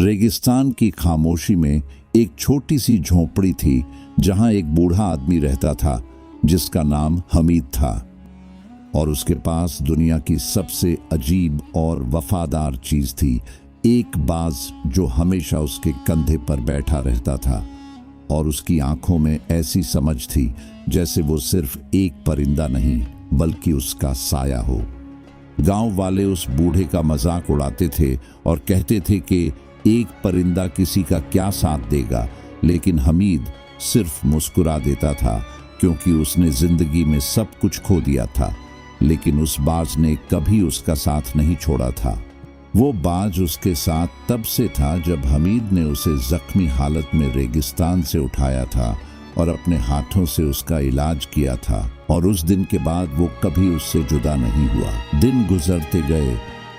रेगिस्तान की खामोशी में एक छोटी सी झोंपड़ी थी जहां एक बूढ़ा आदमी रहता था जिसका नाम हमीद था, और उसके पास दुनिया की सबसे अजीब और वफादार चीज थी, एक बाज जो हमेशा उसके कंधे पर बैठा रहता था और उसकी आंखों में ऐसी समझ थी जैसे वो सिर्फ एक परिंदा नहीं बल्कि उसका साया हो। गांव वाले उस बूढ़े का मजाक उड़ाते थे और कहते थे कि एक परिंदा किसी का क्या साथ देगा, लेकिन हमीद सिर्फ मुस्कुरा देता था क्योंकि उसने जिंदगी में सब कुछ खो दिया था, लेकिन उस बाज ने कभी उसका साथ नहीं छोड़ा था। वो बाज उसके साथ तब से था जब हमीद ने उसे जख्मी हालत में रेगिस्तान से उठाया था और अपने हाथों से उसका इलाज किया था, और उस दिन के बाद वो कभी उससे जुदा नहीं हुआ। दिन गुजरते गए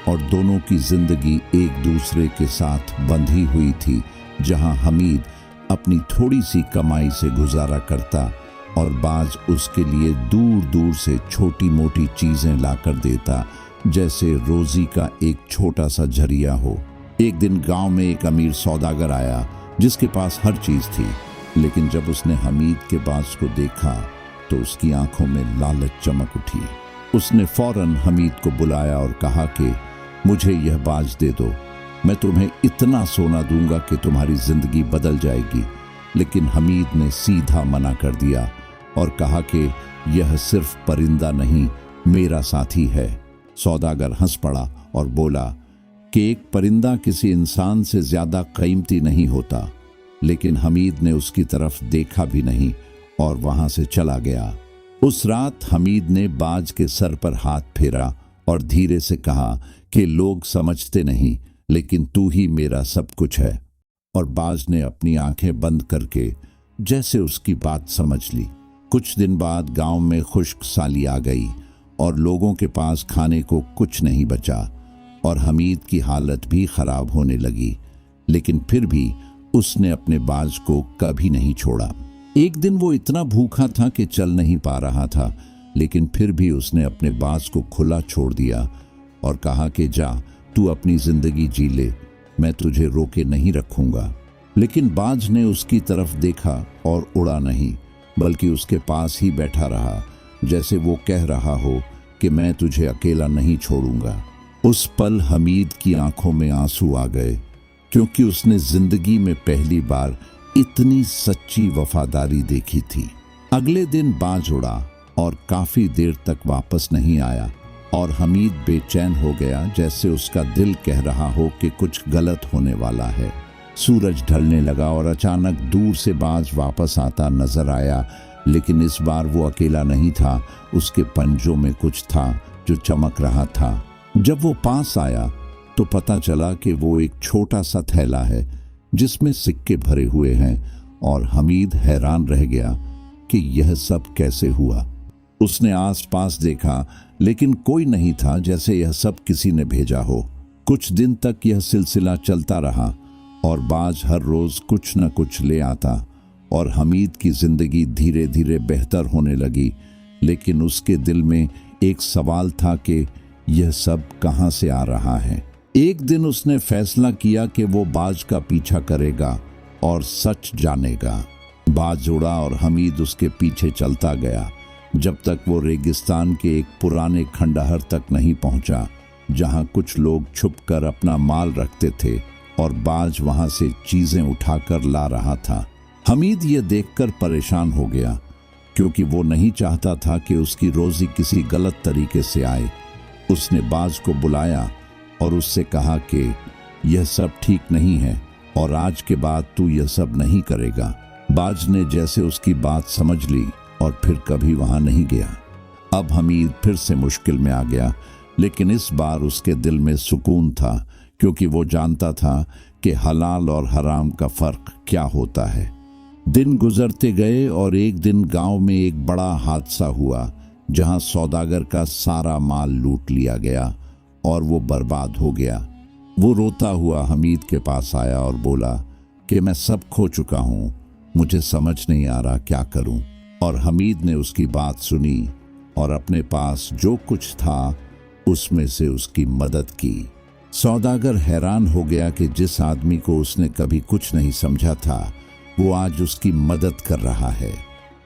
और दोनों की जिंदगी एक दूसरे के साथ बंधी हुई थी। जहां हमीद अपनी थोड़ी सी कमाई से गुजारा करता और बाज उसके लिए दूर दूर से छोटी मोटी चीजें लाकर देता, जैसे रोजी का एक छोटा सा जरिया हो। एक दिन गांव में एक अमीर सौदागर आया जिसके पास हर चीज थी, लेकिन जब उसने हमीद के बाज को देखा तो उसकी आंखों में लालच चमक उठी। उसने फौरन हमीद को बुलाया और कहा कि मुझे यह बाज दे दो, मैं तुम्हें इतना सोना दूंगा कि तुम्हारी जिंदगी बदल जाएगी। लेकिन हमीद ने सीधा मना कर दिया और कहा कि यह सिर्फ परिंदा नहीं, मेरा साथी है। सौदागर हंस पड़ा और बोला कि एक परिंदा किसी इंसान से ज्यादा कीमती नहीं होता। लेकिन हमीद ने उसकी तरफ देखा भी नहीं और वहां से चला गया। उस रात हमीद ने बाज के सर पर हाथ फेरा और धीरे से कहा कि लोग समझते नहीं, लेकिन तू ही मेरा सब कुछ है। और बाज ने अपनी आंखें बंद करके जैसे उसकी बात समझ ली। कुछ दिन बाद गांव में खुश्क साली आ गई और लोगों के पास खाने को कुछ नहीं बचा और हमीद की हालत भी खराब होने लगी, लेकिन फिर भी उसने अपने बाज को कभी नहीं छोड़ा। एक दिन वो इतना भूखा था कि चल नहीं पा रहा था, लेकिन फिर भी उसने अपने बाज को खुला छोड़ दिया और कहा कि जा तू अपनी जिंदगी जी ले, मैं तुझे रोके नहीं रखूंगा। लेकिन बाज ने उसकी तरफ देखा और उड़ा नहीं, बल्कि उसके पास ही बैठा रहा, जैसे वो कह रहा हो कि मैं तुझे अकेला नहीं छोड़ूंगा। उस पल हमीद की आंखों में आंसू आ गए, क्योंकि उसने जिंदगी में पहली बार इतनी सच्ची वफादारी देखी थी। अगले दिन बाज उड़ा और काफी देर तक वापस नहीं आया और हमीद बेचैन हो गया, जैसे उसका दिल कह रहा हो कि कुछ गलत होने वाला है। सूरज ढलने लगा और अचानक दूर से बाज वापस आता नजर आया, लेकिन इस बार वो अकेला नहीं था, उसके पंजों में कुछ था जो चमक रहा था। जब वो पास आया तो पता चला कि वो एक छोटा सा थैला है जिसमें सिक्के भरे हुए हैं, और हमीद हैरान रह गया कि यह सब कैसे हुआ। उसने आसपास देखा, लेकिन कोई नहीं था, जैसे यह सब किसी ने भेजा हो। कुछ दिन तक यह सिलसिला चलता रहा और बाज हर रोज कुछ न कुछ ले आता और हमीद की जिंदगी धीरे धीरे बेहतर होने लगी। लेकिन उसके दिल में एक सवाल था कि यह सब कहां से आ रहा है। एक दिन उसने फैसला किया कि वो बाज का पीछा करेगा और सच जानेगा। बाज उड़ा और हमीद उसके पीछे चलता गया, जब तक वो रेगिस्तान के एक पुराने खंडहर तक नहीं पहुंचा, जहां कुछ लोग छुपकर अपना माल रखते थे और बाज वहां से चीजें उठाकर ला रहा था। हमीद ये देखकर परेशान हो गया, क्योंकि वो नहीं चाहता था कि उसकी रोजी किसी गलत तरीके से आए। उसने बाज को बुलाया और उससे कहा कि यह सब ठीक नहीं है और आज के बाद तू यह सब नहीं करेगा। बाज ने जैसे उसकी बात समझ ली और फिर कभी वहां नहीं गया। अब हमीद फिर से मुश्किल में आ गया, लेकिन इस बार उसके दिल में सुकून था, क्योंकि वो जानता था कि हलाल और हराम का फर्क क्या होता है। दिन गुजरते गए और एक दिन गांव में एक बड़ा हादसा हुआ, जहां सौदागर का सारा माल लूट लिया गया और वो बर्बाद हो गया। वो रोता हुआ हमीद के पास आया और बोला कि मैं सब खो चुका हूं, मुझे समझ नहीं आ रहा क्या करूं। और हमीद ने उसकी बात सुनी और अपने पास जो कुछ था उसमें से उसकी मदद की। सौदागर हैरान हो गया कि जिस आदमी को उसने कभी कुछ नहीं समझा था वो आज उसकी मदद कर रहा है।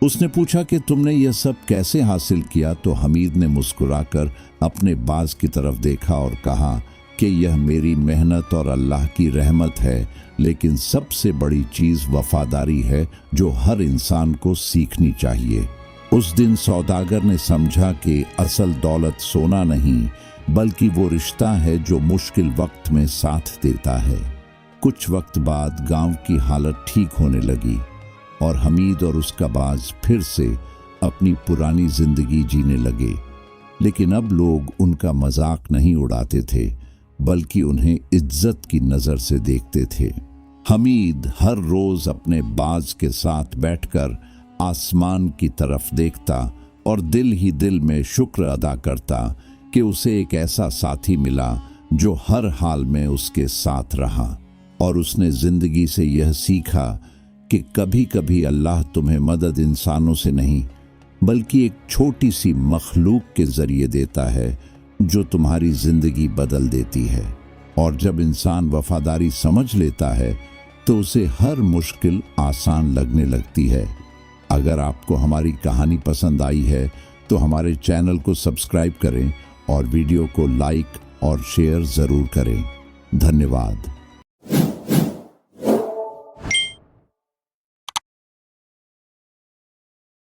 उसने पूछा कि तुमने यह सब कैसे हासिल किया? तो हमीद ने मुस्कुराकर अपने बाज की तरफ देखा और कहा कि यह मेरी मेहनत और अल्लाह की रहमत है, लेकिन सबसे बड़ी चीज़ वफादारी है जो हर इंसान को सीखनी चाहिए। उस दिन सौदागर ने समझा कि असल दौलत सोना नहीं बल्कि वो रिश्ता है जो मुश्किल वक्त में साथ देता है। कुछ वक्त बाद गांव की हालत ठीक होने लगी और हमीद और उसका बाज फिर से अपनी पुरानी जिंदगी जीने लगे। लेकिन अब लोग उनका मजाक नहीं उड़ाते थे बल्कि उन्हें इज्जत की नज़र से देखते थे। हमीद हर रोज अपने बाज के साथ बैठकर आसमान की तरफ देखता और दिल ही दिल में शुक्र अदा करता कि उसे एक ऐसा साथी मिला जो हर हाल में उसके साथ रहा। और उसने जिंदगी से यह सीखा कि कभी कभी अल्लाह तुम्हें मदद इंसानों से नहीं बल्कि एक छोटी सी मखलूक के जरिए देता है जो तुम्हारी जिंदगी बदल देती है। और जब इंसान वफादारी समझ लेता है तो उसे हर मुश्किल आसान लगने लगती है। अगर आपको हमारी कहानी पसंद आई है तो हमारे चैनल को सब्सक्राइब करें और वीडियो को लाइक और शेयर ज़रूर करें। धन्यवाद।